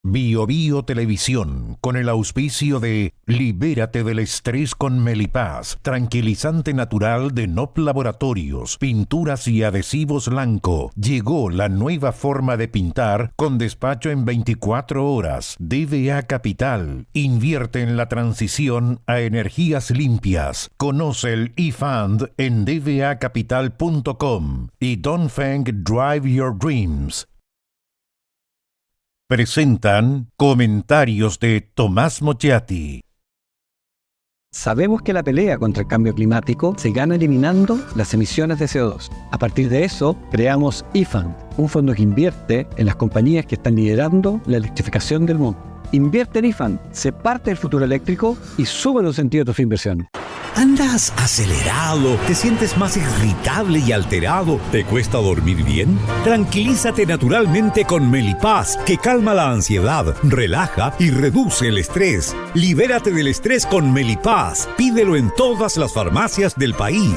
Bio Bio Televisión, con el auspicio de Libérate del estrés con Melipaz, tranquilizante natural de NOP Laboratorios, pinturas y adhesivos Lanco. Llegó la nueva forma de pintar con despacho en 24 horas. DVA Capital, invierte en la transición a energías limpias. Conoce el eFund en dvacapital.com y Dongfeng Drive Your Dreams. Presentan comentarios de Tomás Mochiati. Sabemos que la pelea contra el cambio climático se gana eliminando las emisiones de CO2. A partir de eso, creamos eFund, un fondo que invierte en las compañías que están liderando la electrificación del mundo. Invierte en eFund, sé parte del futuro eléctrico y sube los sentidos de tu inversión. ¿Andas acelerado? ¿Te sientes más irritable y alterado? ¿Te cuesta dormir bien? Tranquilízate naturalmente con Melipaz, que calma la ansiedad, relaja y reduce el estrés. Libérate del estrés con Melipaz. Pídelo en todas las farmacias del país.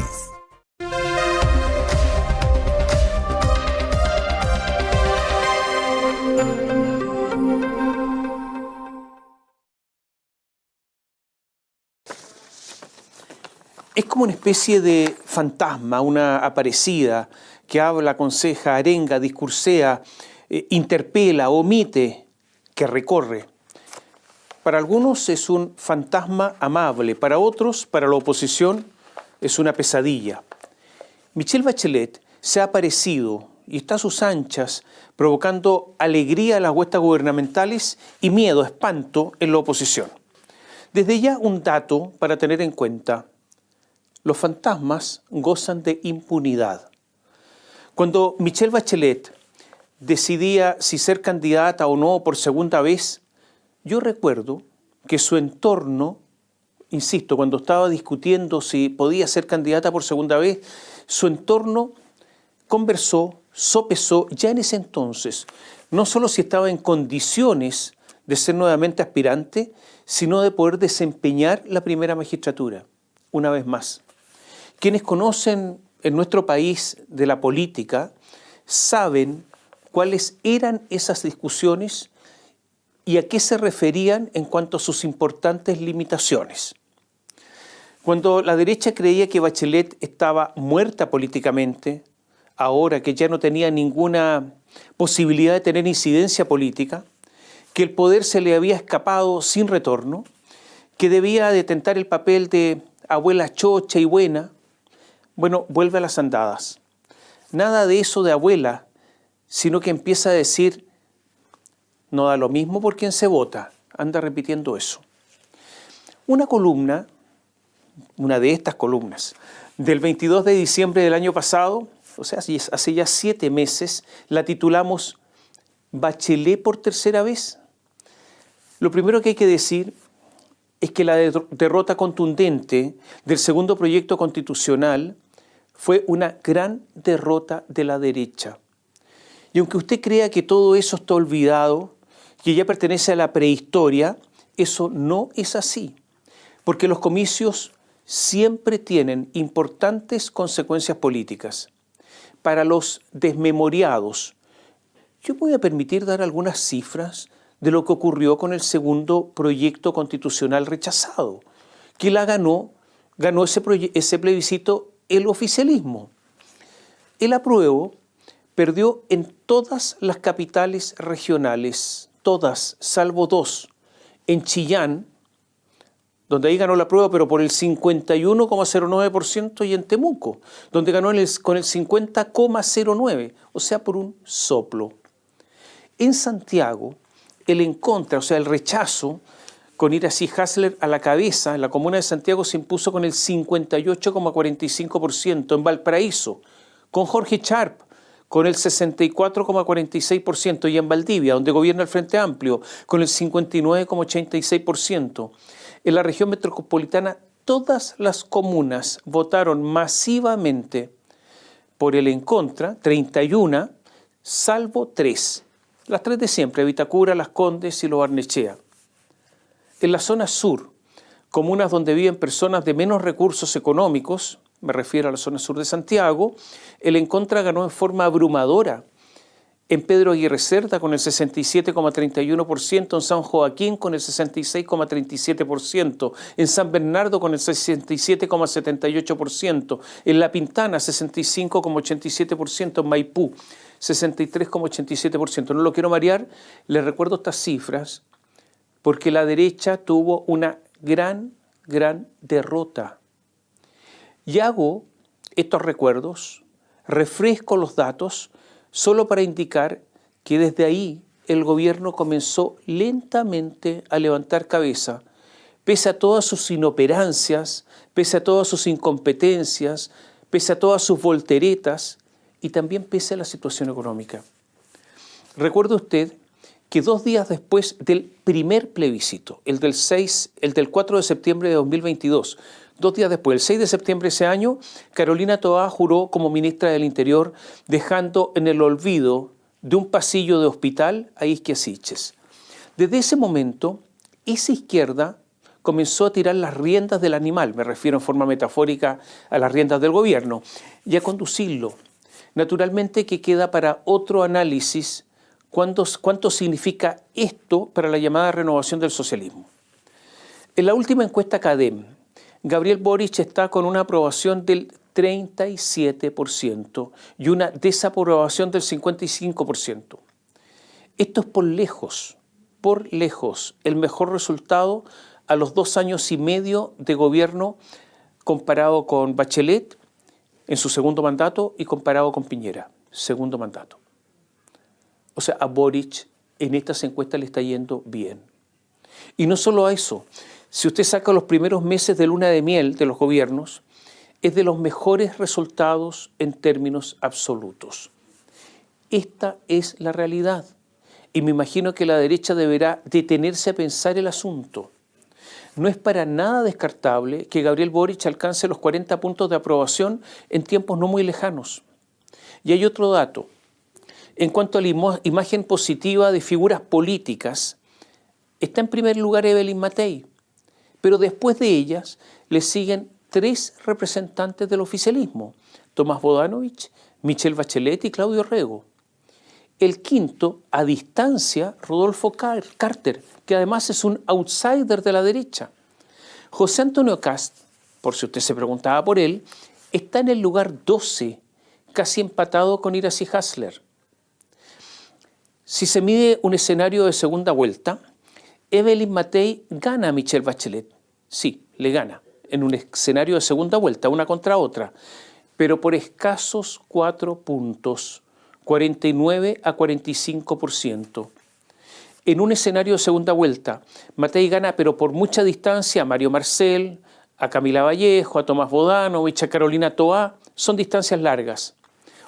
Es como una especie de fantasma, una aparecida que habla, aconseja, arenga, discursea, interpela, omite, que recorre. Para algunos es un fantasma amable, para otros, para la oposición, es una pesadilla. Michelle Bachelet se ha aparecido y está a sus anchas, provocando alegría en las huestes gubernamentales y miedo, espanto en la oposición. Desde ya un dato para tener en cuenta. Los fantasmas gozan de impunidad. Cuando Michelle Bachelet decidía si ser candidata o no por segunda vez, yo recuerdo que su entorno, insisto, cuando estaba discutiendo si podía ser candidata por segunda vez, su entorno conversó, sopesó ya en ese entonces, no solo si estaba en condiciones de ser nuevamente aspirante, sino de poder desempeñar la primera magistratura, una vez más. Quienes conocen en nuestro país de la política saben cuáles eran esas discusiones y a qué se referían en cuanto a sus importantes limitaciones. Cuando la derecha creía que Bachelet estaba muerta políticamente, ahora que ya no tenía ninguna posibilidad de tener incidencia política, que el poder se le había escapado sin retorno, que debía de tentar el papel de abuela chocha y buena, bueno, vuelve a las andadas. Nada de eso de abuela, sino que empieza a decir, no da lo mismo por quién se vota, anda repitiendo eso. Una columna, una de estas columnas, del 22 de diciembre del año pasado, o sea, hace ya 7 meses, la titulamos ¿Bachelet por tercera vez? Lo primero que hay que decir es que la derrota contundente del segundo proyecto constitucional fue una gran derrota de la derecha. Y aunque usted crea que todo eso está olvidado, que ya pertenece a la prehistoria, eso no es así, porque los comicios siempre tienen importantes consecuencias políticas. Para los desmemoriados, yo voy a permitir dar algunas cifras de lo que ocurrió con el segundo proyecto constitucional rechazado, que ganó ese plebiscito el oficialismo. El apruebo perdió en todas las capitales regionales, todas, salvo 2, en Chillán, donde ahí ganó la apruebo, pero por el 51,09%, y en Temuco, donde ganó con el 50,09%, o sea, por un soplo. En Santiago, el en contra, o sea, el rechazo, con Iracy Hasler a la cabeza, en la comuna de Santiago se impuso con el 58,45%, en Valparaíso, con Jorge Sharp, con el 64,46%, y en Valdivia, donde gobierna el Frente Amplio, con el 59,86%. En la región metropolitana, todas las comunas votaron masivamente por el en contra, 31, salvo 3. Las 3 de siempre, Vitacura, Las Condes y Lo Barnechea. En la zona sur, comunas donde viven personas de menos recursos económicos, me refiero a la zona sur de Santiago, el en contra ganó en forma abrumadora. en Pedro Aguirre Cerda con el 67,31%, en San Joaquín con el 66,37%, en San Bernardo con el 67,78%, en La Pintana 65,87%, en Maipú 63,87%. No lo quiero marear, les recuerdo estas cifras porque la derecha tuvo una gran derrota. Y hago estos recuerdos, refresco los datos, solo para indicar que desde ahí el gobierno comenzó lentamente a levantar cabeza, pese a todas sus inoperancias, pese a todas sus incompetencias, pese a todas sus volteretas y también pese a la situación económica. Recuerde usted que 2 días después del primer plebiscito, el del 4 de septiembre de 2022, 2 días después, el 6 de septiembre de ese año, Carolina Toá juró como ministra del Interior, dejando en el olvido de un pasillo de hospital a Isquia Siches. Desde ese momento, esa izquierda comenzó a tirar las riendas del animal, me refiero en forma metafórica a las riendas del gobierno, y a conducirlo. Naturalmente que queda para otro análisis cuánto significa esto para la llamada renovación del socialismo. En la última encuesta CADEM, Gabriel Boric está con una aprobación del 37% y una desaprobación del 55%. Esto es por lejos, el mejor resultado a los 2 años y medio de gobierno comparado con Bachelet en su segundo mandato y comparado con Piñera, segundo mandato. O sea, a Boric en estas encuestas le está yendo bien. Y no solo a eso, si usted saca los primeros meses de luna de miel de los gobiernos, es de los mejores resultados en términos absolutos. Esta es la realidad. Y me imagino que la derecha deberá detenerse a pensar el asunto. No es para nada descartable que Gabriel Boric alcance los 40 puntos de aprobación en tiempos no muy lejanos. Y hay otro dato. En cuanto a la imagen positiva de figuras políticas, está en primer lugar Evelyn Matei, pero después de ellas le siguen 3 representantes del oficialismo, Tomás Bodanovich, Michelle Bachelet y Claudio Rego. El quinto, a distancia, Rodolfo Carter, que además es un outsider de la derecha. José Antonio Kast, por si usted se preguntaba por él, está en el lugar 12, casi empatado con Iracy Hasler. Si se mide un escenario de segunda vuelta, Evelyn Matei gana a Michelle Bachelet. Sí, le gana en un escenario de segunda vuelta, una contra otra, pero por escasos 4 puntos, 49 a 45%. En un escenario de segunda vuelta, Matei gana, pero por mucha distancia, a Mario Marcel, a Camila Vallejo, a Tomás Bodanovich, a Carolina Toá, son distancias largas.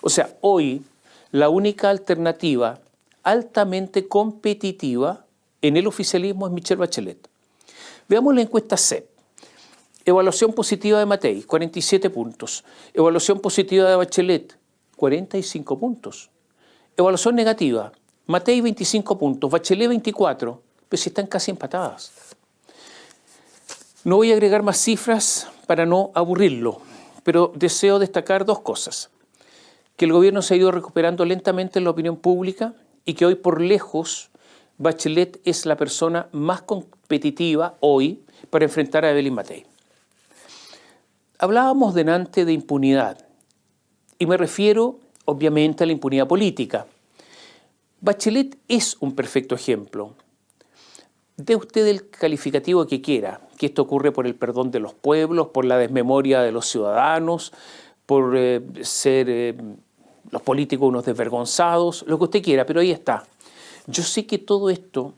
O sea, hoy la única alternativa altamente competitiva en el oficialismo es Michelle Bachelet. Veamos la encuesta CEP. Evaluación positiva de Matei, 47 puntos. Evaluación positiva de Bachelet, 45 puntos. Evaluación negativa, Matei 25 puntos, Bachelet 24, pero si están casi empatadas. No voy a agregar más cifras para no aburrirlo, pero deseo destacar 2 cosas. Que el gobierno se ha ido recuperando lentamente en la opinión pública y que hoy por lejos Bachelet es la persona más competitiva hoy para enfrentar a Evelyn Matei. Hablábamos delante de impunidad y me refiero obviamente a la impunidad política. Bachelet es un perfecto ejemplo. Dé usted el calificativo que quiera, que esto ocurre por el perdón de los pueblos, por la desmemoria de los ciudadanos, por ser los políticos unos desvergonzados, lo que usted quiera, pero ahí está. Yo sé que todo esto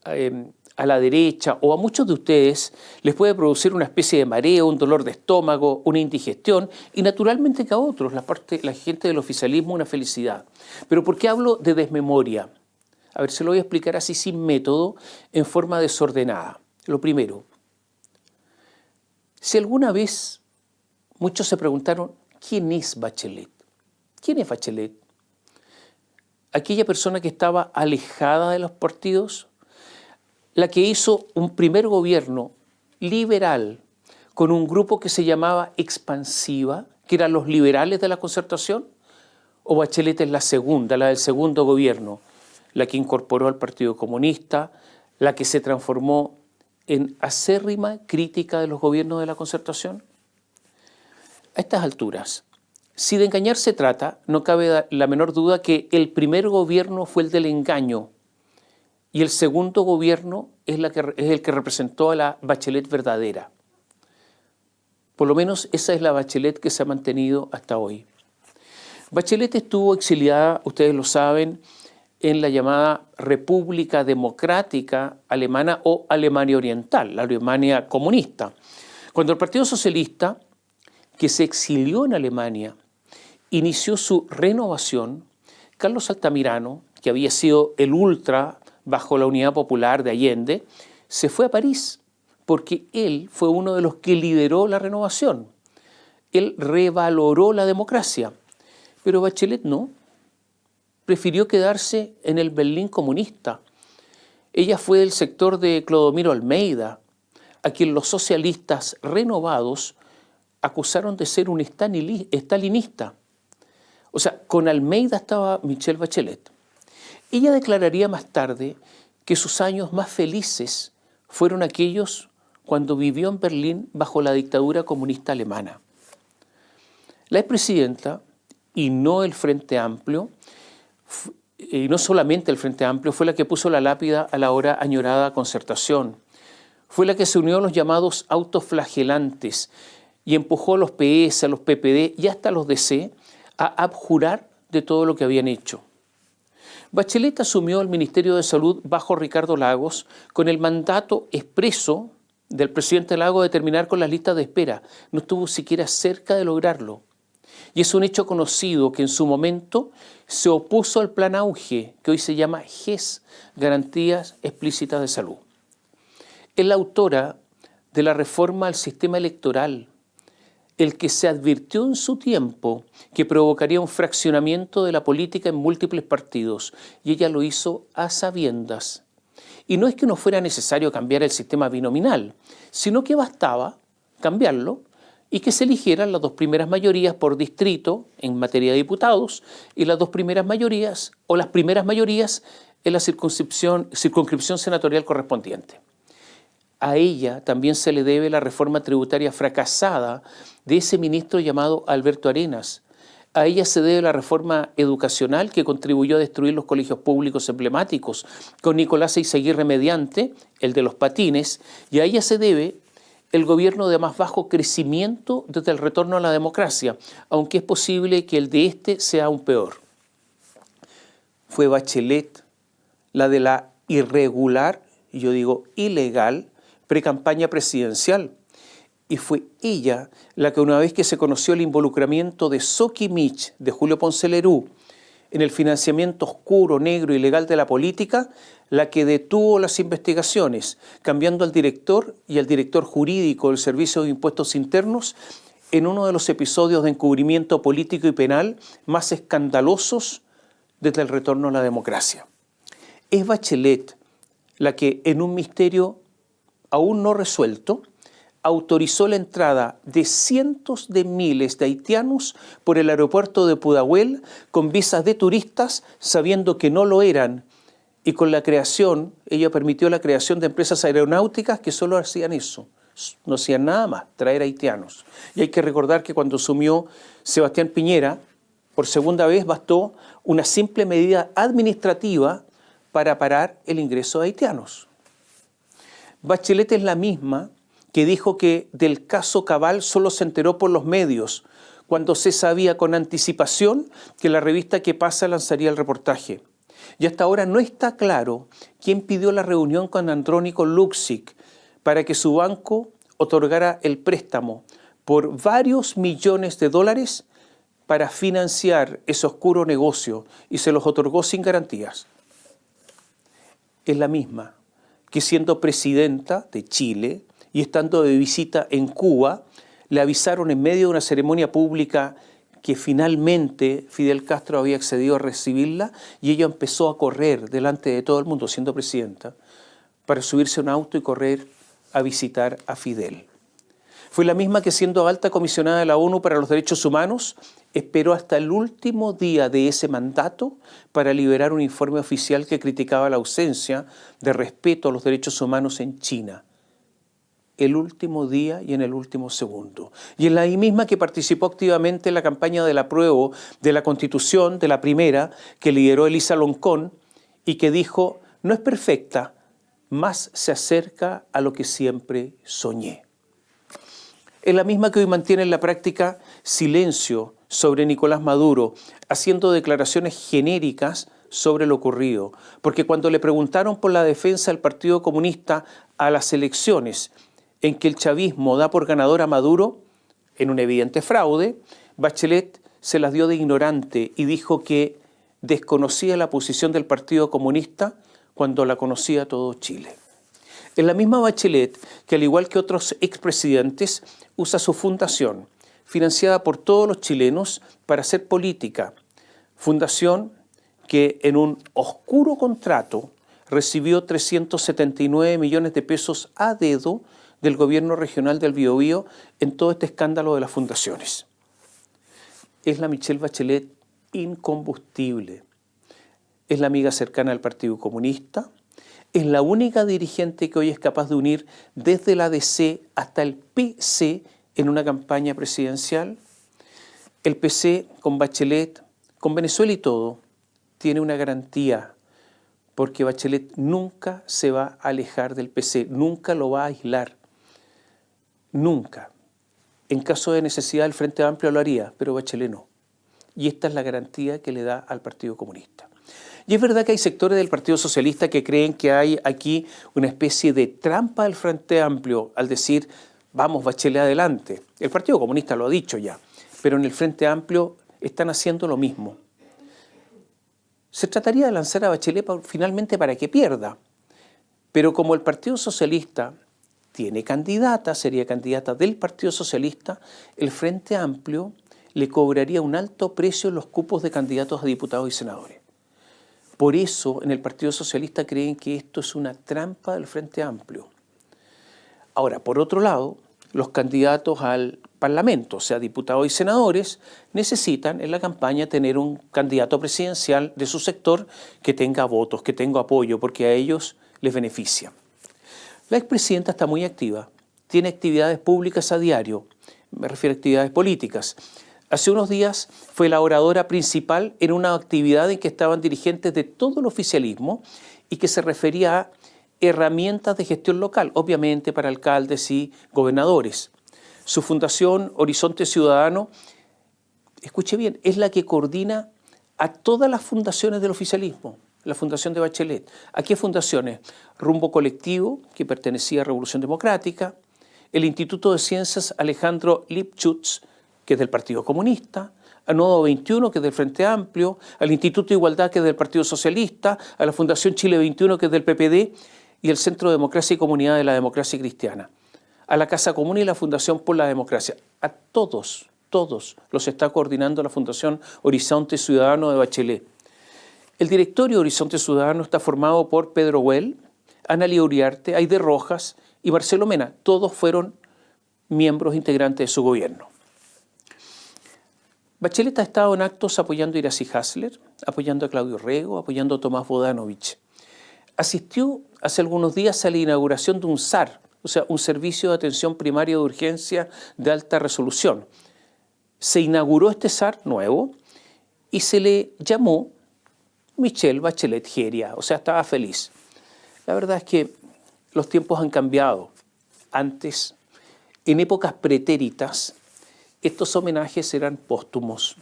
a la derecha o a muchos de ustedes les puede producir una especie de mareo, un dolor de estómago, una indigestión y naturalmente que a otros, la gente del oficialismo, una felicidad. Pero ¿por qué hablo de desmemoria? A ver, se lo voy a explicar así sin método, en forma desordenada. Lo primero, si alguna vez muchos se preguntaron, ¿quién es Bachelet? ¿Quién es Bachelet? Aquella persona que estaba alejada de los partidos, la que hizo un primer gobierno liberal con un grupo que se llamaba Expansiva, que eran los liberales de la Concertación, ¿O Bachelet es la segunda, la del segundo gobierno, la que incorporó al Partido Comunista, la que se transformó en acérrima crítica de los gobiernos de la Concertación? A estas alturas, si de engañar se trata, no cabe la menor duda que el primer gobierno fue el del engaño y el segundo gobierno es el que representó a la Bachelet verdadera. Por lo menos esa es la Bachelet que se ha mantenido hasta hoy. Bachelet estuvo exiliada, ustedes lo saben, en la llamada República Democrática Alemana o Alemania Oriental, la Alemania comunista. Cuando el Partido Socialista, que se exilió en Alemania, inició su renovación, Carlos Altamirano, que había sido el ultra bajo la Unidad Popular de Allende, se fue a París, porque él fue uno de los que lideró la renovación. Él revaloró la democracia, pero Bachelet no. Prefirió quedarse en el Berlín comunista. Ella fue del sector de Clodomiro Almeida, a quien los socialistas renovados acusaron de ser un estalinista. O sea, con Almeida estaba Michelle Bachelet. Ella declararía más tarde que sus años más felices fueron aquellos cuando vivió en Berlín bajo la dictadura comunista alemana. La expresidenta, y no el Frente Amplio, y no solamente el Frente Amplio, fue la que puso la lápida a la ahora añorada Concertación. Fue la que se unió a los llamados autoflagelantes y empujó a los PS, a los PPD y hasta a los DC a abjurar de todo lo que habían hecho. Bachelet asumió el Ministerio de Salud bajo Ricardo Lagos con el mandato expreso del presidente Lagos de terminar con las listas de espera. No estuvo siquiera cerca de lograrlo. Y es un hecho conocido que en su momento se opuso al Plan Auge, que hoy se llama GES, Garantías Explícitas de Salud. Es la autora de la reforma al sistema electoral, el que se advirtió en su tiempo que provocaría un fraccionamiento de la política en múltiples partidos, y ella lo hizo a sabiendas. Y no es que no fuera necesario cambiar el sistema binominal, sino que bastaba cambiarlo y que se eligieran las dos primeras mayorías por distrito en materia de diputados y las dos primeras mayorías o las primeras mayorías en la circunscripción senatorial correspondiente. A ella también se le debe la reforma tributaria fracasada de ese ministro llamado Alberto Arenas. A ella se debe la reforma educacional que contribuyó a destruir los colegios públicos emblemáticos con Nicolás Eizaguirre mediante, el de los patines, y a ella se debe el gobierno de más bajo crecimiento desde el retorno a la democracia, aunque es posible que el de este sea aún peor. Fue Bachelet la de la irregular, y yo digo ilegal, precampaña presidencial. Y fue ella la que una vez que se conoció el involucramiento de Soquimich, de Julio Ponce Lerú, en el financiamiento oscuro, negro y ilegal de la política, la que detuvo las investigaciones, cambiando al director y al director jurídico del Servicio de Impuestos Internos en uno de los episodios de encubrimiento político y penal más escandalosos desde el retorno a la democracia. Es Bachelet la que, en un misterio aún no resuelto, autorizó la entrada de cientos de miles de haitianos por el aeropuerto de Pudahuel con visas de turistas, sabiendo que no lo eran, y con la creación, ella permitió la creación de empresas aeronáuticas que solo hacían eso, no hacían nada más, traer haitianos. Y hay que recordar que cuando asumió Sebastián Piñera, por segunda vez bastó una simple medida administrativa para parar el ingreso de haitianos. Bachelet es la misma que dijo que del caso Cabal solo se enteró por los medios, cuando se sabía con anticipación que la revista Que Pasa lanzaría el reportaje. Y hasta ahora no está claro quién pidió la reunión con Andrónico Luksic para que su banco otorgara el préstamo por varios millones de dólares para financiar ese oscuro negocio, y se los otorgó sin garantías. Es la misma que, siendo presidenta de Chile y estando de visita en Cuba, le avisaron en medio de una ceremonia pública que finalmente Fidel Castro había accedido a recibirla, y ella empezó a correr delante de todo el mundo, siendo presidenta, para subirse a un auto y correr a visitar a Fidel. Fue la misma que, siendo alta comisionada de la ONU para los Derechos Humanos, esperó hasta el último día de ese mandato para liberar un informe oficial que criticaba la ausencia de respeto a los derechos humanos en China. El último día y en el último segundo. Y en la misma que participó activamente en la campaña del apruebo de la Constitución, de la primera, que lideró Elisa Loncón, y que dijo, no es perfecta, más se acerca a lo que siempre soñé. Es la misma que hoy mantiene en la práctica silencio sobre Nicolás Maduro, haciendo declaraciones genéricas sobre lo ocurrido. Porque cuando le preguntaron por la defensa del Partido Comunista a las elecciones en que el chavismo da por ganador a Maduro, en un evidente fraude, Bachelet se las dio de ignorante y dijo que desconocía la posición del Partido Comunista cuando la conocía todo Chile. Es la misma Bachelet que, al igual que otros expresidentes, usa su fundación, financiada por todos los chilenos, para hacer política. Fundación que en un oscuro contrato recibió 379 millones de pesos a dedo del gobierno regional del Biobío en todo este escándalo de las fundaciones. Es la Michelle Bachelet incombustible. Es la amiga cercana al Partido Comunista. Es la única dirigente que hoy es capaz de unir desde la DC hasta el PC en una campaña presidencial. El PC con Bachelet, con Venezuela y todo, tiene una garantía, porque Bachelet nunca se va a alejar del PC, nunca lo va a aislar. Nunca. En caso de necesidad, el Frente Amplio lo haría, pero Bachelet no. Y esta es la garantía que le da al Partido Comunista. Y es verdad que hay sectores del Partido Socialista que creen que hay aquí una especie de trampa del Frente Amplio al decir, vamos, Bachelet adelante. El Partido Comunista lo ha dicho ya, pero en el Frente Amplio están haciendo lo mismo. Se trataría de lanzar a Bachelet finalmente para que pierda. Pero como el Partido Socialista tiene candidata, sería candidata del Partido Socialista, el Frente Amplio le cobraría un alto precio en los cupos de candidatos a diputados y senadores. Por eso en el Partido Socialista creen que esto es una trampa del Frente Amplio. Ahora, por otro lado, los candidatos al Parlamento, o sea, diputados y senadores, necesitan en la campaña tener un candidato presidencial de su sector que tenga votos, que tenga apoyo, porque a ellos les beneficia. La expresidenta está muy activa, tiene actividades públicas a diario, me refiero a actividades políticas. Hace unos días fue la oradora principal en una actividad en que estaban dirigentes de todo el oficialismo y que se refería a herramientas de gestión local, obviamente para alcaldes y gobernadores. Su fundación Horizonte Ciudadano, escuche bien, es la que coordina a todas las fundaciones del oficialismo. La fundación de Bachelet. ¿A qué fundaciones? Rumbo Colectivo, que pertenecía a Revolución Democrática, el Instituto de Ciencias Alejandro Lipschutz, que es del Partido Comunista, a Nodo 21, que es del Frente Amplio, al Instituto de Igualdad, que es del Partido Socialista, a la Fundación Chile 21, que es del PPD, y el Centro de Democracia y Comunidad de la Democracia Cristiana, a la Casa Común y la Fundación por la Democracia. A todos los está coordinando la Fundación Horizonte Ciudadano de Bachelet. El directorio de Horizonte Ciudadano está formado por Pedro Well, Analía Uriarte, Aide Rojas y Marcelo Mena. Todos fueron miembros integrantes de su gobierno. Bachelet ha estado en actos apoyando a Iracy Hasler, apoyando a Claudio Rego, apoyando a Tomás Bodanovich. Asistió hace algunos días a la inauguración de un SAR, o sea, un servicio de atención primaria de urgencia de alta resolución. Se inauguró este SAR nuevo y se le llamó Michelle Bachelet Geria, o sea, estaba feliz. La verdad es que los tiempos han cambiado. Antes, en épocas pretéritas, estos homenajes eran póstumos.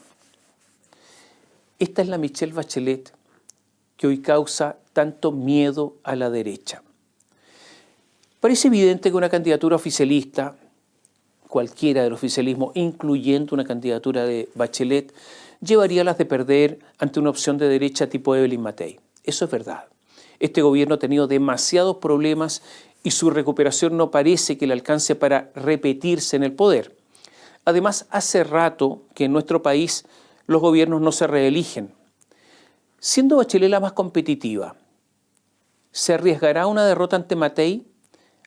Esta es la Michelle Bachelet que hoy causa tanto miedo a la derecha. Parece evidente que una candidatura oficialista, cualquiera del oficialismo, incluyendo una candidatura de Bachelet, llevaría las de perder ante una opción de derecha tipo Evelyn Matei. Eso es verdad. Este gobierno ha tenido demasiados problemas y su recuperación no parece que le alcance para repetirse en el poder. Además, hace rato que en nuestro país los gobiernos no se reeligen. Siendo Bachelet la más competitiva, ¿se arriesgará a una derrota ante Matei,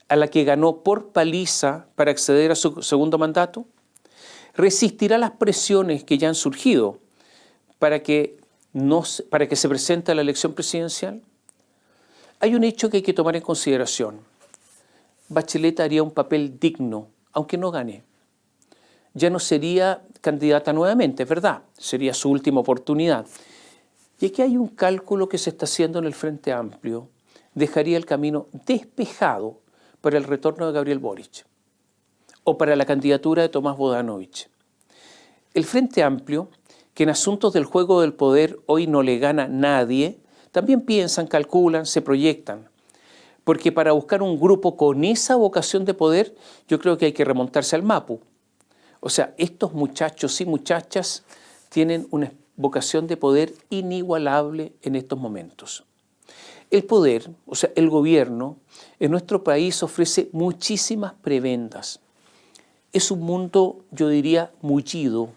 a la que ganó por paliza para acceder a su segundo mandato? resistirá las presiones que ya han surgido para que se presente la elección presidencial? Hay un hecho que hay que tomar en consideración. Bachelet haría un papel digno, aunque no gane. Ya no sería candidata nuevamente, es verdad, sería su última oportunidad. Y aquí hay un cálculo que se está haciendo en el Frente Amplio. Dejaría el camino despejado para el retorno de Gabriel Boric o para la candidatura de Tomás Bodanovich. El Frente Amplio, que en asuntos del juego del poder hoy no le gana nadie, también piensan, calculan, se proyectan. Porque para buscar un grupo con esa vocación de poder, yo creo que hay que remontarse al Mapu. O sea, estos muchachos y muchachas tienen una vocación de poder inigualable en estos momentos. El poder, o sea, el gobierno, en nuestro país ofrece muchísimas prebendas. Es un mundo, yo diría, mullido,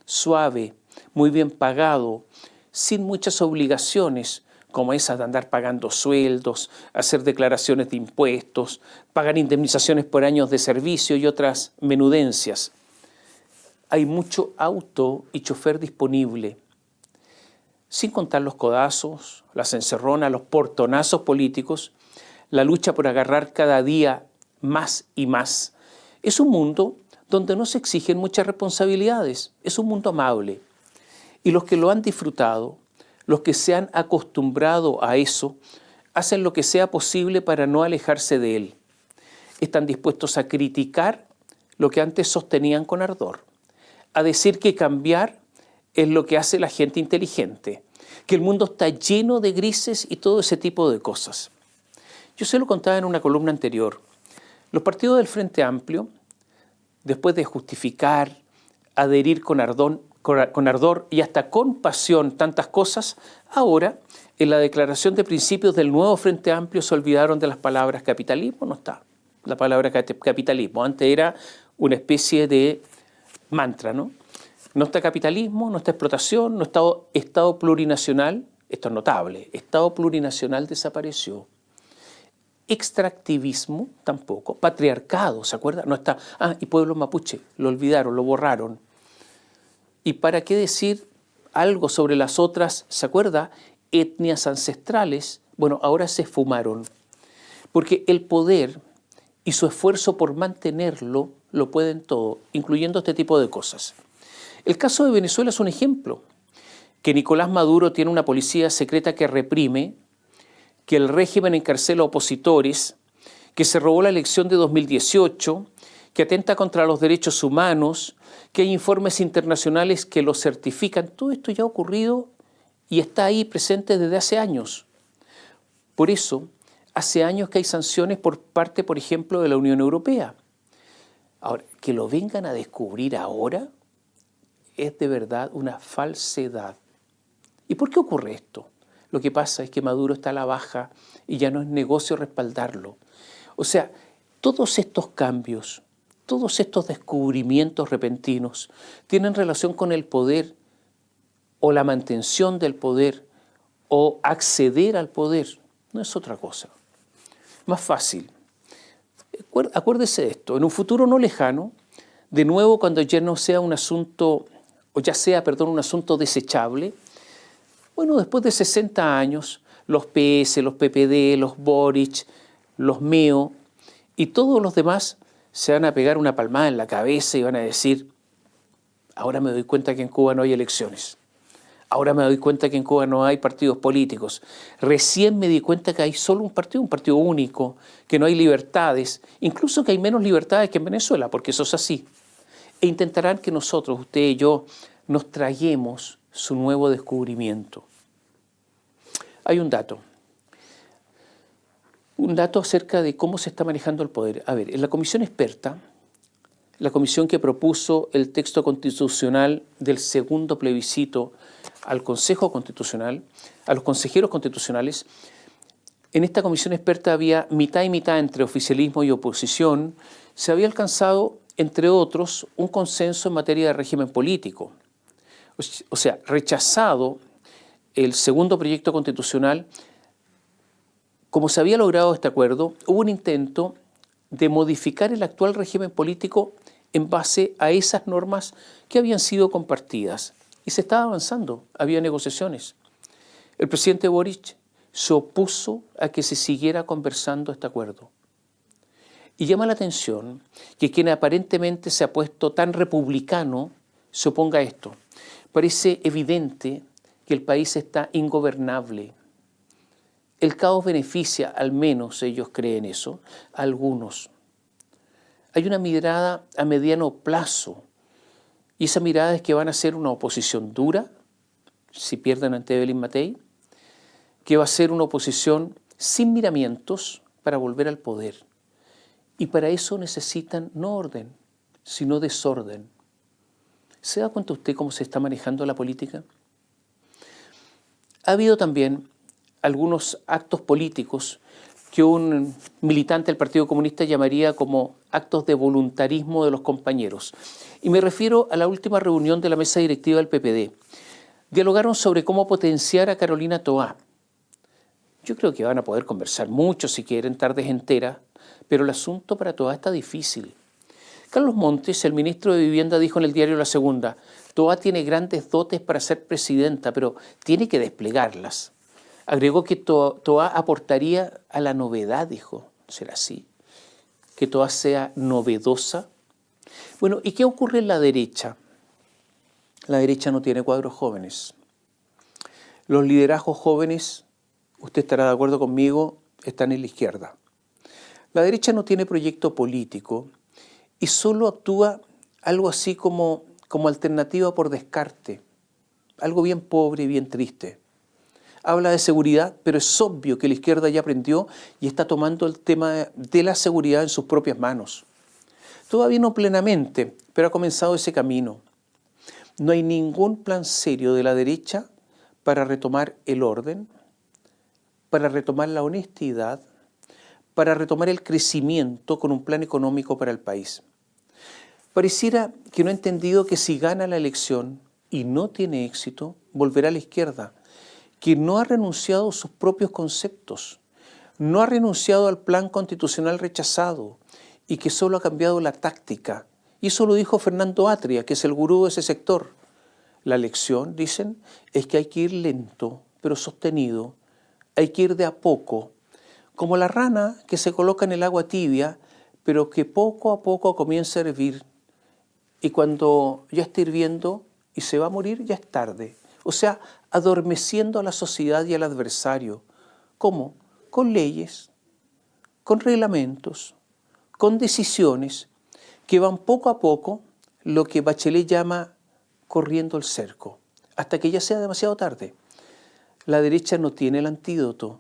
suave, muy bien pagado, sin muchas obligaciones, como esas de andar pagando sueldos, hacer declaraciones de impuestos, pagar indemnizaciones por años de servicio y otras menudencias. Hay mucho auto y chofer disponible, sin contar los codazos, las encerronas, los portonazos políticos, la lucha por agarrar cada día más y más. Es un mundo donde no se exigen muchas responsabilidades, es un mundo amable. Y los que lo han disfrutado, los que se han acostumbrado a eso, hacen lo que sea posible para no alejarse de él. Están dispuestos a criticar lo que antes sostenían con ardor, a decir que cambiar es lo que hace la gente inteligente, que el mundo está lleno de grises y todo ese tipo de cosas. Yo se lo contaba en una columna anterior. Los partidos del Frente Amplio, después de justificar, adherir con ardor y hasta con pasión tantas cosas, ahora en la declaración de principios del nuevo Frente Amplio se olvidaron de las palabras capitalismo, no está la palabra capitalismo, antes era una especie de mantra, ¿no? No está capitalismo, no está explotación, no está Estado plurinacional, esto es notable, Estado plurinacional desapareció. Extractivismo tampoco, patriarcado, ¿se acuerda? No está, y pueblo mapuche, lo olvidaron, lo borraron. ¿Y para qué decir algo sobre las otras, se acuerda? Etnias ancestrales, bueno, ahora se esfumaron. Porque el poder y su esfuerzo por mantenerlo lo pueden todo, incluyendo este tipo de cosas. El caso de Venezuela es un ejemplo, que Nicolás Maduro tiene una policía secreta que reprime, que el régimen encarcela opositores, que se robó la elección de 2018, que atenta contra los derechos humanos, que hay informes internacionales que lo certifican. Todo esto ya ha ocurrido y está ahí presente desde hace años. Por eso, hace años que hay sanciones por parte, por ejemplo, de la Unión Europea. Ahora, que lo vengan a descubrir ahora es de verdad una falsedad. ¿Y por qué ocurre esto? Lo que pasa es que Maduro está a la baja y ya no es negocio respaldarlo. O sea, todos estos cambios, todos estos descubrimientos repentinos tienen relación con el poder o la mantención del poder o acceder al poder. No es otra cosa. Más fácil. Acuérdese de esto, en un futuro no lejano, de nuevo cuando ya no sea un asunto, un asunto desechable, bueno, después de 60 años, los PS, los PPD, los Boric, los MEO y todos los demás se van a pegar una palmada en la cabeza y van a decir, ahora me doy cuenta que en Cuba no hay elecciones. Ahora me doy cuenta que en Cuba no hay partidos políticos. Recién me di cuenta que hay solo un partido único, que no hay libertades, incluso que hay menos libertades que en Venezuela, porque eso es así. E intentarán que nosotros, usted y yo, nos traguemos su nuevo descubrimiento. Hay un dato acerca de cómo se está manejando el poder. A ver, en la comisión experta, la comisión que propuso el texto constitucional del segundo plebiscito al Consejo Constitucional, a los consejeros constitucionales, en esta comisión experta había mitad y mitad entre oficialismo y oposición. Se había alcanzado, entre otros, un consenso en materia de régimen político. O sea, rechazado el segundo proyecto constitucional, como se había logrado este acuerdo, hubo un intento de modificar el actual régimen político en base a esas normas que habían sido compartidas. Y se estaba avanzando, había negociaciones. El presidente Boric se opuso a que se siguiera conversando este acuerdo. Y llama la atención que quien aparentemente se ha puesto tan republicano se oponga a esto. Parece evidente que el país está ingobernable. El caos beneficia, al menos ellos creen eso, a algunos. Hay una mirada a mediano plazo, y esa mirada es que van a ser una oposición dura, si pierden ante Evelyn Matei, que va a ser una oposición sin miramientos para volver al poder. Y para eso necesitan no orden, sino desorden. ¿Se da cuenta usted cómo se está manejando la política? Ha habido también algunos actos políticos que un militante del Partido Comunista llamaría como actos de voluntarismo de los compañeros. Y me refiero a la última reunión de la mesa directiva del PPD. Dialogaron sobre cómo potenciar a Carolina Toá. Yo creo que van a poder conversar mucho si quieren, tardes enteras, pero el asunto para Toá está difícil. Carlos Montes, el ministro de Vivienda, dijo en el diario La Segunda: Toá tiene grandes dotes para ser presidenta, pero tiene que desplegarlas. Agregó que Toá aportaría a la novedad, dijo. ¿Será así? ¿Que Toá sea novedosa? Bueno, ¿y qué ocurre en la derecha? La derecha no tiene cuadros jóvenes. Los liderazgos jóvenes, usted estará de acuerdo conmigo, están en la izquierda. La derecha no tiene proyecto político y solo actúa algo así como alternativa por descarte, algo bien pobre y bien triste. Habla de seguridad, pero es obvio que la izquierda ya aprendió y está tomando el tema de la seguridad en sus propias manos. Todavía no plenamente, pero ha comenzado ese camino. No hay ningún plan serio de la derecha para retomar el orden, para retomar la honestidad, para retomar el crecimiento con un plan económico para el país. Pareciera que no ha entendido que si gana la elección y no tiene éxito, volverá a la izquierda, que no ha renunciado a sus propios conceptos, no ha renunciado al plan constitucional rechazado y que solo ha cambiado la táctica. Y eso lo dijo Fernando Atria, que es el gurú de ese sector. La lección, dicen, es que hay que ir lento, pero sostenido, hay que ir de a poco, como la rana que se coloca en el agua tibia, pero que poco a poco comienza a hervir. Y cuando ya está hirviendo y se va a morir, ya es tarde. O sea, adormeciendo a la sociedad y al adversario. ¿Cómo? Con leyes, con reglamentos, con decisiones que van poco a poco, lo que Bachelet llama corriendo el cerco, hasta que ya sea demasiado tarde. La derecha no tiene el antídoto,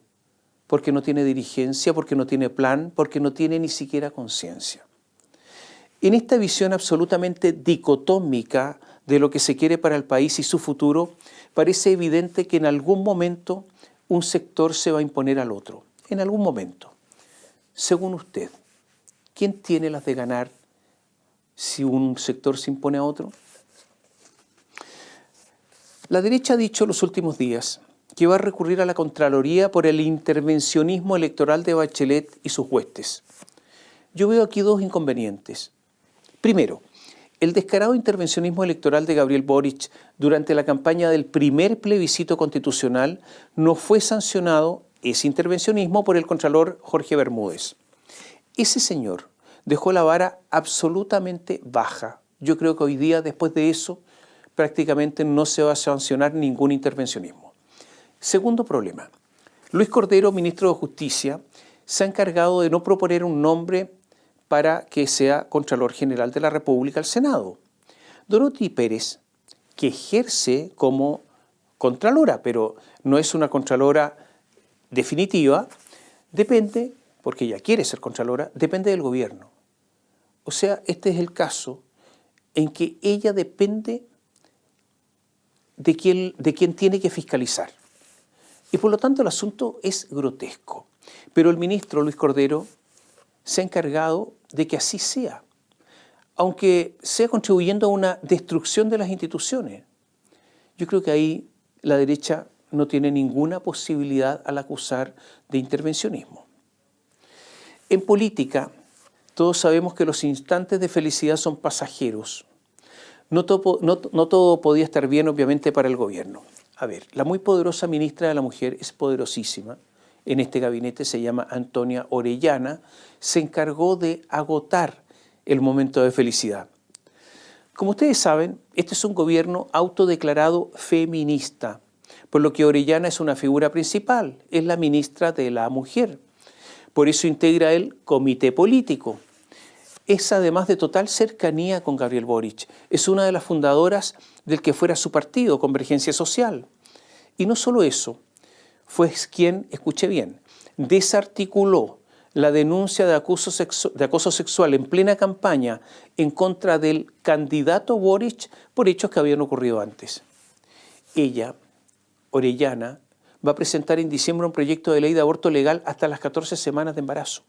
porque no tiene dirigencia, porque no tiene plan, porque no tiene ni siquiera conciencia. En esta visión absolutamente dicotómica de lo que se quiere para el país y su futuro, parece evidente que en algún momento un sector se va a imponer al otro. En algún momento. Según usted, ¿quién tiene las de ganar si un sector se impone a otro? La derecha ha dicho los últimos días que va a recurrir a la Contraloría por el intervencionismo electoral de Bachelet y sus huestes. Yo veo aquí dos inconvenientes. Primero, el descarado intervencionismo electoral de Gabriel Boric durante la campaña del primer plebiscito constitucional no fue sancionado, ese intervencionismo, por el contralor Jorge Bermúdez. Ese señor dejó la vara absolutamente baja. Yo creo que hoy día, después de eso, prácticamente no se va a sancionar ningún intervencionismo. Segundo problema, Luis Cordero, ministro de Justicia, se ha encargado de no proponer un nombre para que sea Contralor General de la República al Senado. Dorothy Pérez, que ejerce como Contralora, pero no es una Contralora definitiva, depende, porque ella quiere ser Contralora, depende del gobierno. O sea, este es el caso en que ella depende de quien tiene que fiscalizar. Y por lo tanto el asunto es grotesco. Pero el ministro Luis Cordero se ha encargado de que así sea, aunque sea contribuyendo a una destrucción de las instituciones. Yo creo que ahí la derecha no tiene ninguna posibilidad al acusar de intervencionismo. En política Todos sabemos que los instantes de felicidad son pasajeros. No todo podía estar bien, obviamente, para el gobierno. A ver, la muy poderosa ministra de la Mujer es poderosísima. En este gabinete se llama Antonia Orellana. Se encargó de agotar el momento de felicidad. Como ustedes saben, este es un gobierno autodeclarado feminista, por lo que Orellana es una figura principal, es la ministra de la Mujer. Por eso integra el comité político. Es además de total cercanía con Gabriel Boric. Es una de las fundadoras del que fuera su partido, Convergencia Social. Y no solo eso, fue quien, escuche bien, desarticuló la denuncia de acoso sexual en plena campaña en contra del candidato Boric por hechos que habían ocurrido antes. Ella, Orellana, va a presentar en diciembre un proyecto de ley de aborto legal hasta las 14 semanas de embarazo.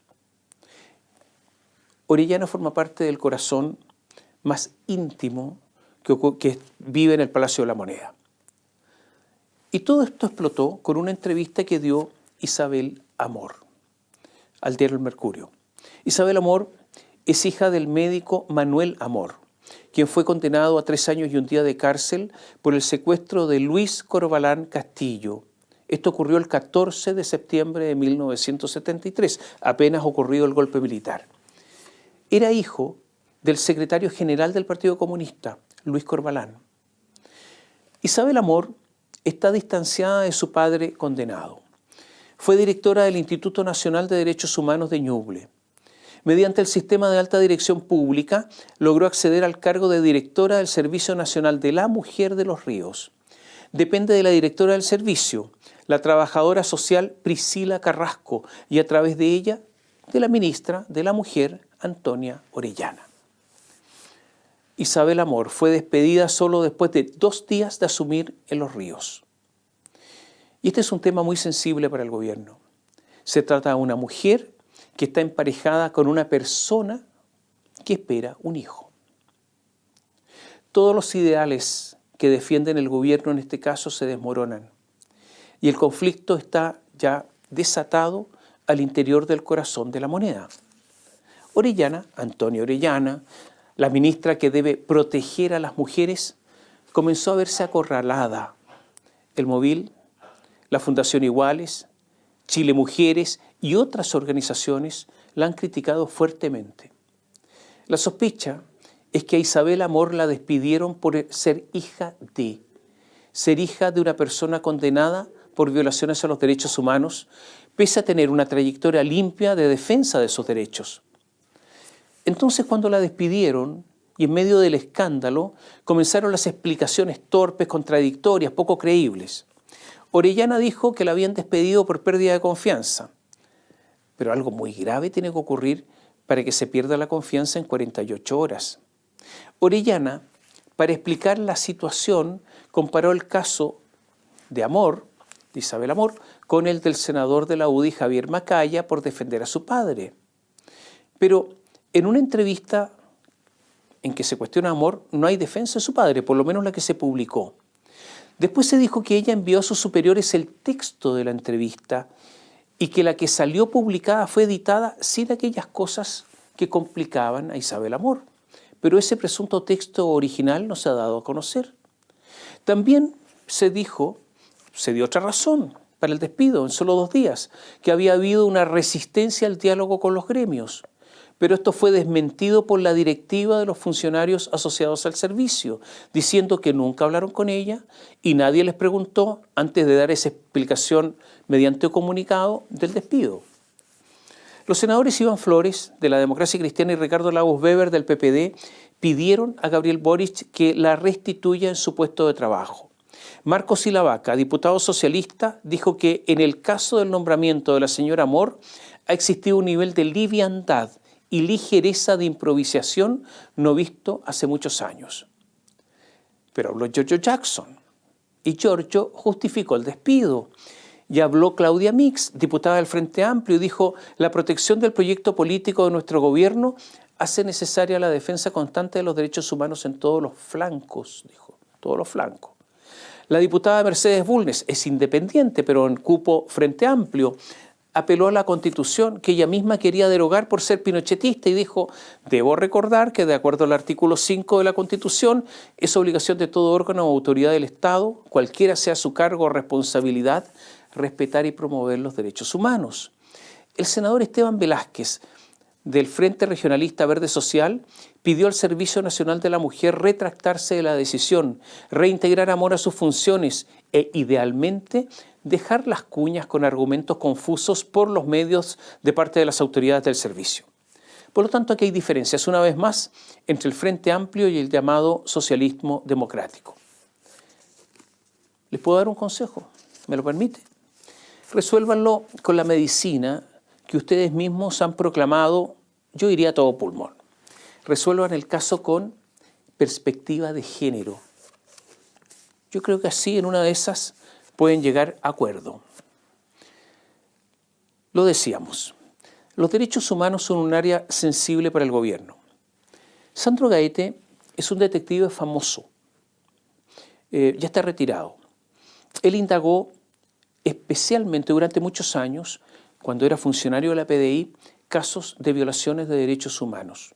Orellana forma parte del corazón más íntimo que vive en el Palacio de la Moneda. Y todo esto explotó con una entrevista que dio Isabel Amor al diario El Mercurio. Isabel Amor es hija del médico Manuel Amor, quien fue condenado a 3 años y un día de cárcel por el secuestro de Luis Corbalán Castillo. Esto ocurrió el 14 de septiembre de 1973, apenas ocurrido el golpe militar. Era hijo del secretario general del Partido Comunista, Luis Corbalán. Isabel Amor está distanciada de su padre condenado. Fue directora del Instituto Nacional de Derechos Humanos de Ñuble. Mediante el sistema de alta dirección pública, logró acceder al cargo de directora del Servicio Nacional de la Mujer de los Ríos. Depende de la directora del servicio, la trabajadora social Priscila Carrasco, y a través de ella, de la ministra de la Mujer, Antonia Orellana. Isabel Amor fue despedida solo después de 2 días de asumir en Los Ríos. Y este es un tema muy sensible para el gobierno. Se trata de una mujer que está emparejada con una persona que espera un hijo. Todos los ideales que defienden el gobierno en este caso se desmoronan. Y el conflicto está ya desatado al interior del corazón de la moneda. Orellana, Antonia Orellana, la ministra que debe proteger a las mujeres, comenzó a verse acorralada. El Móvil, la Fundación Iguales, Chile Mujeres y otras organizaciones la han criticado fuertemente. La sospecha es que a Isabel Amor la despidieron por ser hija de una persona condenada por violaciones a los derechos humanos, pese a tener una trayectoria limpia de defensa de esos derechos. Entonces, cuando la despidieron y en medio del escándalo, comenzaron las explicaciones torpes, contradictorias, poco creíbles. Orellana dijo que la habían despedido por pérdida de confianza. Pero algo muy grave tiene que ocurrir para que se pierda la confianza en 48 horas. Orellana, para explicar la situación, comparó el caso de Amor, de Isabel Amor, con el del senador de la UDI, Javier Macaya, por defender a su padre. Pero en una entrevista en que se cuestiona a Amor, no hay defensa de su padre, por lo menos la que se publicó. Después se dijo que ella envió a sus superiores el texto de la entrevista y que la que salió publicada fue editada sin aquellas cosas que complicaban a Isabel Amor. Pero ese presunto texto original no se ha dado a conocer. También se dio otra razón para el despido en solo 2 días, que había habido una resistencia al diálogo con los gremios. Pero esto fue desmentido por la directiva de los funcionarios asociados al servicio, diciendo que nunca hablaron con ella y nadie les preguntó antes de dar esa explicación mediante un comunicado del despido. Los senadores Iván Flores, de la Democracia Cristiana, y Ricardo Lagos Weber, del PPD, pidieron a Gabriel Boric que la restituya en su puesto de trabajo. Marcos Silavaca, diputado socialista, dijo que en el caso del nombramiento de la señora Amor ha existido un nivel de liviandad y ligereza de improvisación no visto hace muchos años. Pero habló Giorgio Jackson y Giorgio justificó el despido. Y habló Claudia Mix, diputada del Frente Amplio, y dijo: la protección del proyecto político de nuestro gobierno hace necesaria la defensa constante de los derechos humanos en todos los flancos, dijo, todos los flancos. La diputada Mercedes Bulnes es independiente, pero en cupo Frente Amplio, apeló a la Constitución que ella misma quería derogar por ser pinochetista y dijo: debo recordar que de acuerdo al artículo 5 de la Constitución es obligación de todo órgano o autoridad del Estado, cualquiera sea su cargo o responsabilidad, respetar y promover los derechos humanos. El senador Esteban Velázquez, del Frente Regionalista Verde Social, pidió al Servicio Nacional de la Mujer retractarse de la decisión, reintegrar amor a sus funciones e, idealmente, dejar las cuñas con argumentos confusos por los medios de parte de las autoridades del servicio. Por lo tanto, aquí hay diferencias, una vez más, entre el Frente Amplio y el llamado socialismo democrático. ¿Les puedo dar un consejo? ¿Me lo permite? Resuélvanlo con la medicina que ustedes mismos han proclamado, yo diría a todo pulmón. Resuelvan el caso con perspectiva de género. Yo creo que así, en una de esas, pueden llegar a acuerdo. Lo decíamos, los derechos humanos son un área sensible para el gobierno. Sandro Gaete es un detective famoso, ya está retirado. Él indagó especialmente durante muchos años, cuando era funcionario de la PDI, casos de violaciones de derechos humanos.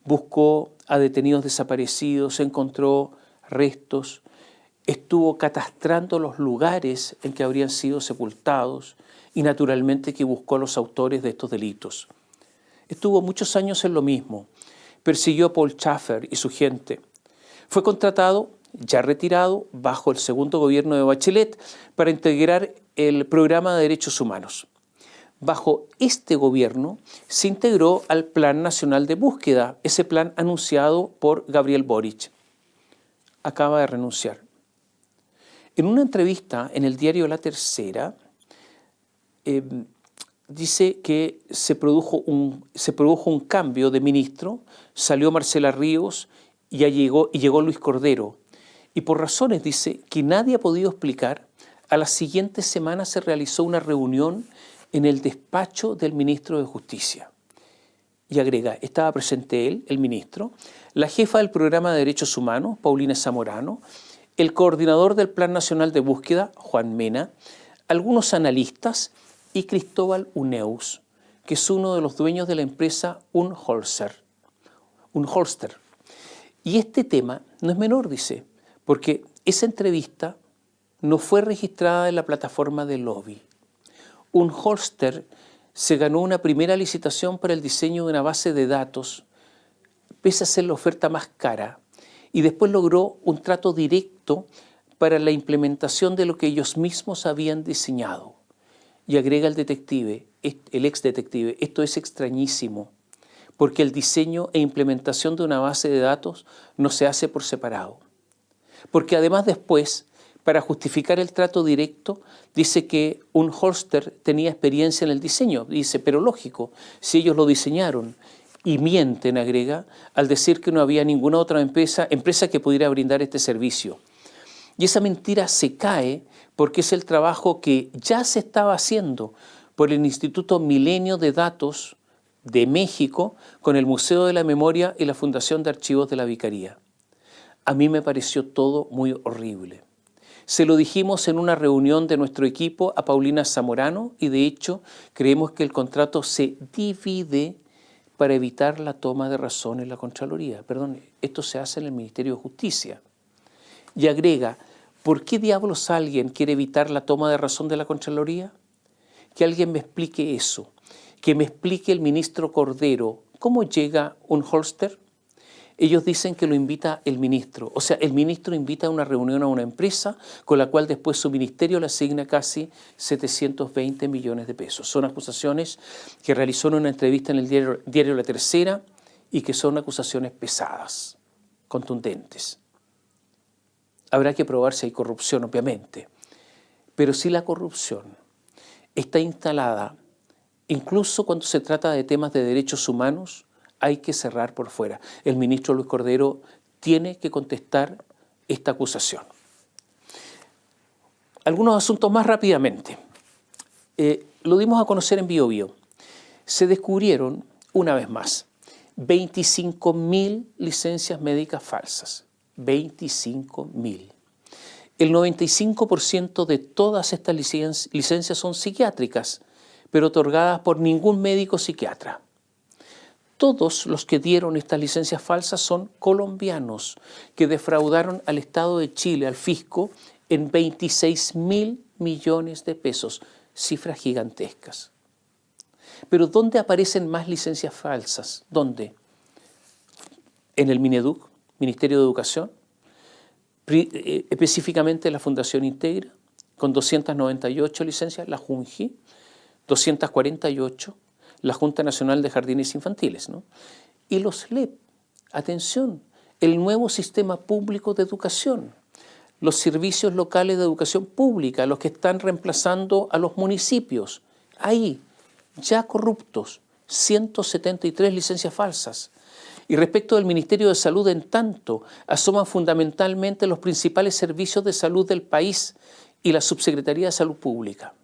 Buscó a detenidos desaparecidos, encontró restos, estuvo catastrando los lugares en que habrían sido sepultados y naturalmente que buscó a los autores de estos delitos. Estuvo muchos años en lo mismo, persiguió a Paul Schaffer y su gente. Fue contratado, ya retirado, bajo el segundo gobierno de Bachelet para integrar el programa de derechos humanos. Bajo este gobierno se integró al Plan Nacional de Búsqueda, ese plan anunciado por Gabriel Boric. Acaba de renunciar. En una entrevista en el diario La Tercera, dice que se produjo un cambio de ministro, salió Marcela Ríos y llegó Luis Cordero. Y por razones, dice, que nadie ha podido explicar, a la siguiente semana se realizó una reunión en el despacho del ministro de Justicia. Y agrega, estaba presente él, el ministro, la jefa del programa de Derechos Humanos, Paulina Zamorano, el coordinador del Plan Nacional de Búsqueda, Juan Mena, algunos analistas y Cristóbal Uneus, que es uno de los dueños de la empresa Unholster. Y este tema no es menor, dice, porque esa entrevista no fue registrada en la plataforma de lobby. Unholster se ganó una primera licitación para el diseño de una base de datos, pese a ser la oferta más cara, y después logró un trato directo para la implementación de lo que ellos mismos habían diseñado. Y agrega el ex detective, esto es extrañísimo, porque el diseño e implementación de una base de datos no se hace por separado. Porque además después, para justificar el trato directo, dice que Unholster tenía experiencia en el diseño. Dice, pero lógico, si ellos lo diseñaron. Y mienten, agrega, al decir que no había ninguna otra empresa que pudiera brindar este servicio. Y esa mentira se cae porque es el trabajo que ya se estaba haciendo por el Instituto Milenio de Datos de México con el Museo de la Memoria y la Fundación de Archivos de la Vicaría. A mí me pareció todo muy horrible. Se lo dijimos en una reunión de nuestro equipo a Paulina Zamorano y de hecho creemos que el contrato se divide para evitar la toma de razón en la Contraloría. Perdón, esto se hace en el Ministerio de Justicia. Y agrega, ¿por qué diablos alguien quiere evitar la toma de razón de la Contraloría? Que alguien me explique eso, que me explique el ministro Cordero, ¿cómo llega Unholster? Ellos dicen que lo invita el ministro, o sea, el ministro invita a una reunión a una empresa con la cual después su ministerio le asigna casi 720 millones de pesos. Son acusaciones que realizó en una entrevista en el diario La Tercera y que son acusaciones pesadas, contundentes. Habrá que probar si hay corrupción, obviamente, pero si la corrupción está instalada, incluso cuando se trata de temas de derechos humanos, hay que cerrar por fuera. El ministro Luis Cordero tiene que contestar esta acusación. Algunos asuntos más rápidamente. Lo dimos a conocer en Biobío. Se descubrieron, una vez más, 25.000 licencias médicas falsas. 25.000. El 95% de todas estas licencias son psiquiátricas, pero otorgadas por ningún médico psiquiatra. Todos los que dieron estas licencias falsas son colombianos que defraudaron al Estado de Chile, al fisco, en 26.000 millones de pesos, cifras gigantescas. Pero ¿dónde aparecen más licencias falsas? ¿Dónde? En el Mineduc, Ministerio de Educación, específicamente la Fundación Integra, con 298 licencias, la JUNJI, 248, la Junta Nacional de Jardines Infantiles, ¿no? Y los LEP, atención, el nuevo sistema público de educación, los servicios locales de educación pública, los que están reemplazando a los municipios, ahí, ya corruptos, 173 licencias falsas. Y respecto del Ministerio de Salud, en tanto, asoman fundamentalmente los principales servicios de salud del país y la Subsecretaría de Salud Pública.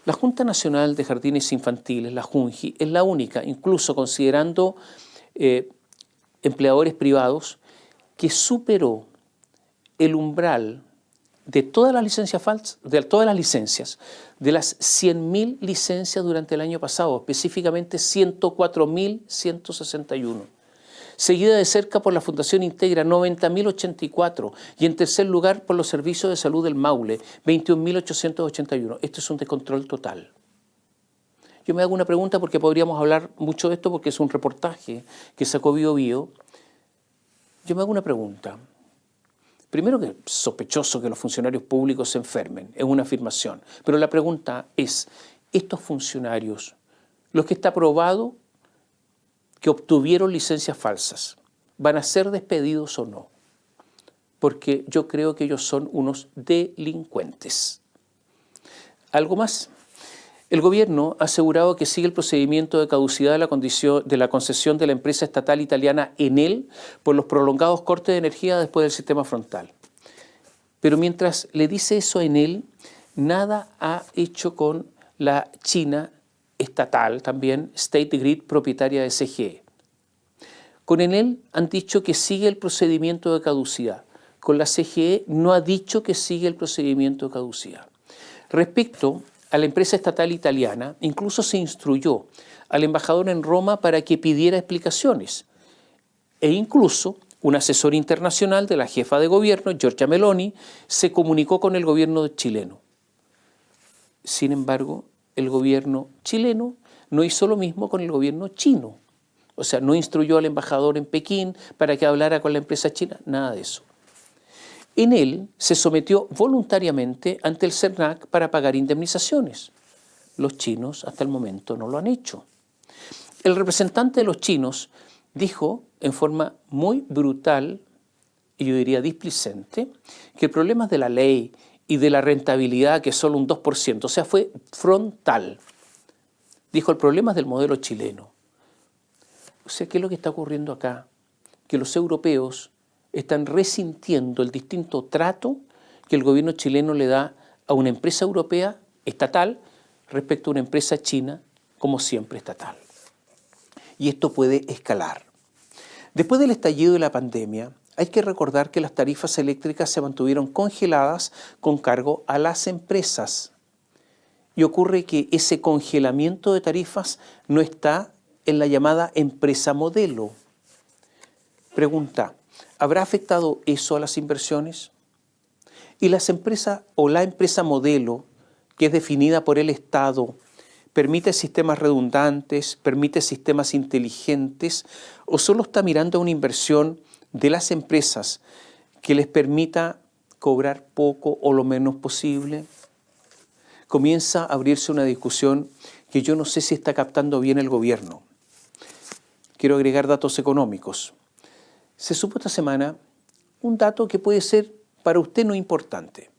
La Junta Nacional de Jardines Infantiles, la JUNJI, es la única, incluso considerando empleadores privados, que superó el umbral de todas las licencias falsas, de las 100.000 licencias durante el año pasado, específicamente 104.161. Seguida de cerca por la Fundación Integra, 90.084, y en tercer lugar por los servicios de salud del Maule, 21.881. Esto es un descontrol total. Yo me hago una pregunta, porque podríamos hablar mucho de esto, porque es un reportaje que sacó BioBio. Yo me hago una pregunta. Primero, que es sospechoso que los funcionarios públicos se enfermen, es una afirmación. Pero la pregunta es, ¿estos funcionarios, los que está probado que obtuvieron licencias falsas, van a ser despedidos o no? Porque yo creo que ellos son unos delincuentes. ¿Algo más? El gobierno ha asegurado que sigue el procedimiento de caducidad de la concesión de la empresa estatal italiana Enel por los prolongados cortes de energía después del sistema frontal. Pero mientras le dice eso a Enel, nada ha hecho con la China estatal, también State Grid, propietaria de CGE. Con Enel han dicho que sigue el procedimiento de caducidad. Con la CGE no ha dicho que sigue el procedimiento de caducidad. Respecto a la empresa estatal italiana, incluso se instruyó al embajador en Roma para que pidiera explicaciones. E incluso un asesor internacional de la jefa de gobierno, Giorgia Meloni, se comunicó con el gobierno chileno. Sin embargo, el gobierno chileno no hizo lo mismo con el gobierno chino. O sea, no instruyó al embajador en Pekín para que hablara con la empresa china, nada de eso. Enel se sometió voluntariamente ante el CERNAC para pagar indemnizaciones. Los chinos hasta el momento no lo han hecho. El representante de los chinos dijo en forma muy brutal, y yo diría displicente, que el problema es de la ley y de la rentabilidad, que es solo un 2%, o sea, fue frontal. Dijo, el problema es del modelo chileno. O sea, ¿qué es lo que está ocurriendo acá? Que los europeos están resintiendo el distinto trato que el gobierno chileno le da a una empresa europea estatal respecto a una empresa china, como siempre, estatal. Y esto puede escalar. Después del estallido de la pandemia, hay que recordar que las tarifas eléctricas se mantuvieron congeladas con cargo a las empresas. Y ocurre que ese congelamiento de tarifas no está en la llamada empresa modelo. Pregunta, ¿habrá afectado eso a las inversiones? Y las empresas o la empresa modelo, que es definida por el Estado, ¿permite sistemas redundantes, permite sistemas inteligentes o solo está mirando a una inversión de las empresas que les permita cobrar poco o lo menos posible? Comienza a abrirse una discusión que yo no sé si está captando bien el gobierno. Quiero agregar datos económicos. Se supo esta semana un dato que puede ser para usted no importante.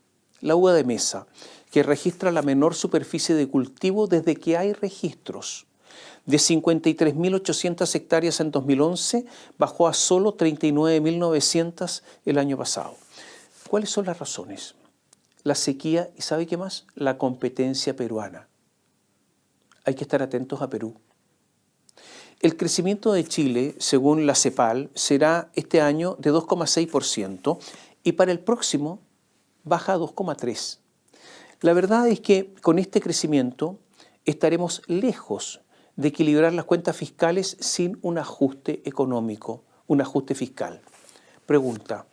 La uva de mesa, que registra la menor superficie de cultivo desde que hay registros. De 53.800 hectáreas en 2011, bajó a solo 39.900 el año pasado. ¿Cuáles son las razones? La sequía y ¿sabe qué más? La competencia peruana. Hay que estar atentos a Perú. El crecimiento de Chile, según la CEPAL, será este año de 2,6% y para el próximo baja a 2,3%. La verdad es que con este crecimiento estaremos lejos de equilibrar las cuentas fiscales sin un ajuste económico, un ajuste fiscal. Pregunta,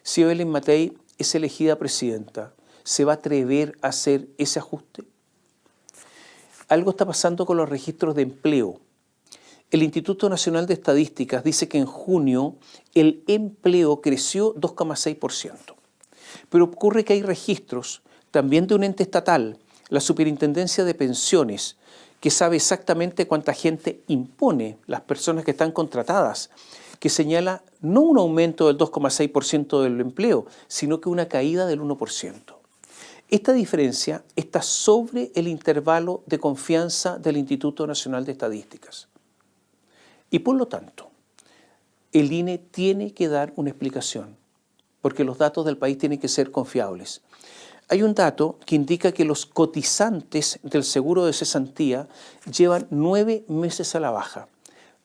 si Evelyn Matei es elegida presidenta, ¿se va a atrever a hacer ese ajuste? Algo está pasando con los registros de empleo. El Instituto Nacional de Estadísticas dice que en junio el empleo creció 2,6%. Pero ocurre que hay registros también de un ente estatal, la Superintendencia de Pensiones, que sabe exactamente cuánta gente impone las personas que están contratadas, que señala no un aumento del 2,6% del empleo, sino que una caída del 1%. Esta diferencia está sobre el intervalo de confianza del Instituto Nacional de Estadísticas. Y por lo tanto, el INE tiene que dar una explicación, porque los datos del país tienen que ser confiables. Hay un dato que indica que los cotizantes del seguro de cesantía llevan 9 meses a la baja.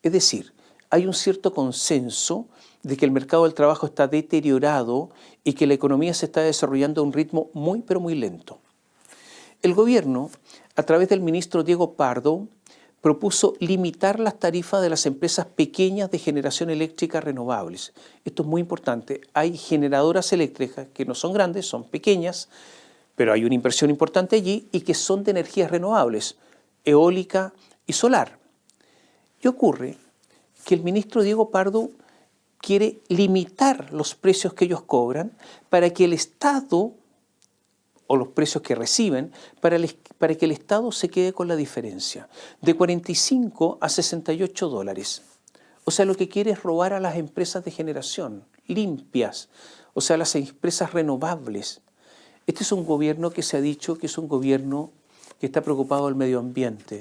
Es decir, hay un cierto consenso de que el mercado del trabajo está deteriorado y que la economía se está desarrollando a un ritmo muy, pero muy lento. El gobierno, a través del ministro Diego Pardo, propuso limitar las tarifas de las empresas pequeñas de generación eléctrica renovables. Esto es muy importante. Hay generadoras eléctricas que no son grandes, son pequeñas, pero hay una inversión importante allí y que son de energías renovables, eólica y solar. Y ocurre que el ministro Diego Pardo quiere limitar los precios que ellos cobran para que el Estado, o los precios que reciben, para que el Estado se quede con la diferencia, de 45 a 68 dólares. O sea, lo que quiere es robar a las empresas de generación, limpias, o sea, las empresas renovables. Este es un gobierno que se ha dicho que es un gobierno que está preocupado del medio ambiente.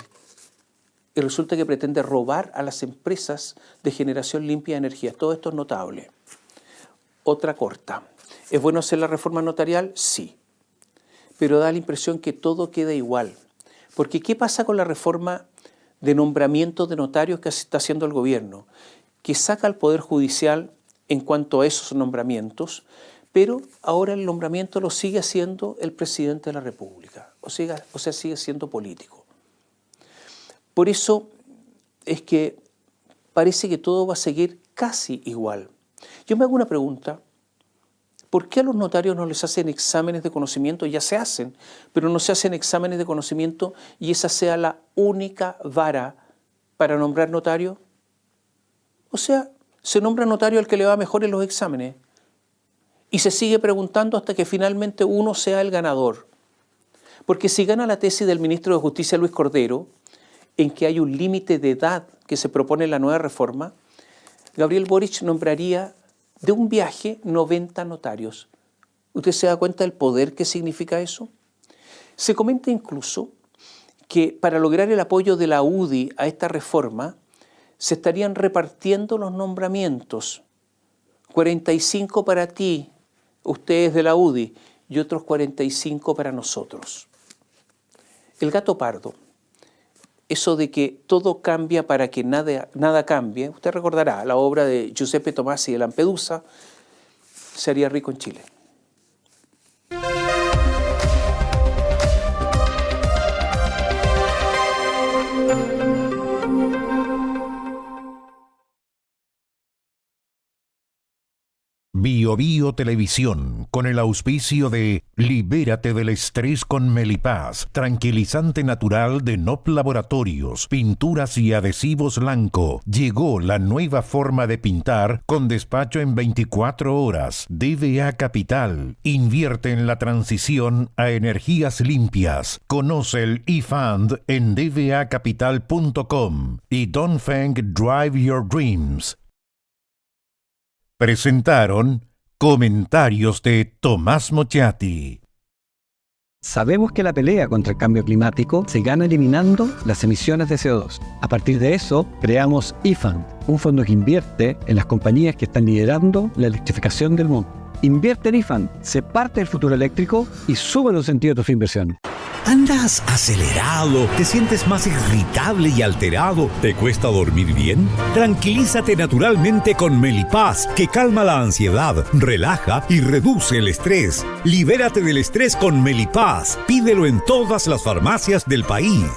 Y resulta que pretende robar a las empresas de generación limpia de energía. Todo esto es notable. Otra corta. ¿Es bueno hacer la reforma notarial? Sí. Pero da la impresión que todo queda igual. Porque ¿qué pasa con la reforma de nombramiento de notarios que está haciendo el gobierno? Que saca al Poder Judicial en cuanto a esos nombramientos, pero ahora el nombramiento lo sigue haciendo el presidente de la República. O sea, sigue siendo político. Por eso es que parece que todo va a seguir casi igual. Yo me hago una pregunta. ¿Por qué a los notarios no les hacen exámenes de conocimiento? Ya se hacen, pero no se hacen exámenes de conocimiento y esa sea la única vara para nombrar notario. O sea, se nombra notario al que le va mejor en los exámenes y se sigue preguntando hasta que finalmente uno sea el ganador. Porque si gana la tesis del ministro de Justicia, Luis Cordero, en que hay un límite de edad que se propone en la nueva reforma, Gabriel Boric nombraría de un viaje 90 notarios. ¿Usted se da cuenta del poder que significa eso? Se comenta incluso que para lograr el apoyo de la UDI a esta reforma se estarían repartiendo los nombramientos. 45 para ti, ustedes de la UDI, y otros 45 para nosotros. El gato pardo. Eso de que todo cambia para que nada cambie, usted recordará la obra de Giuseppe Tomasi de Lampedusa, se haría rico en Chile. Bio Bio Televisión, con el auspicio de Libérate del estrés con Melipaz, tranquilizante natural de NOP Laboratorios, pinturas y adhesivos Lanco. Llegó la nueva forma de pintar con despacho en 24 horas. DVA Capital, invierte en la transición a energías limpias. Conoce el eFund en dvacapital.com y Dongfeng Drive Your Dreams. Presentaron comentarios de Tomás Mochati. Sabemos que la pelea contra el cambio climático se gana eliminando las emisiones de CO2. A partir de eso, creamos eFund, un fondo que invierte en las compañías que están liderando la electrificación del mundo. Invierte en eFund, sé parte del futuro eléctrico y sube los sentidos de tu inversión. ¿Andas acelerado? ¿Te sientes más irritable y alterado? ¿Te cuesta dormir bien? Tranquilízate naturalmente con Melipaz, que calma la ansiedad, relaja y reduce el estrés. Libérate del estrés con Melipaz. Pídelo en todas las farmacias del país.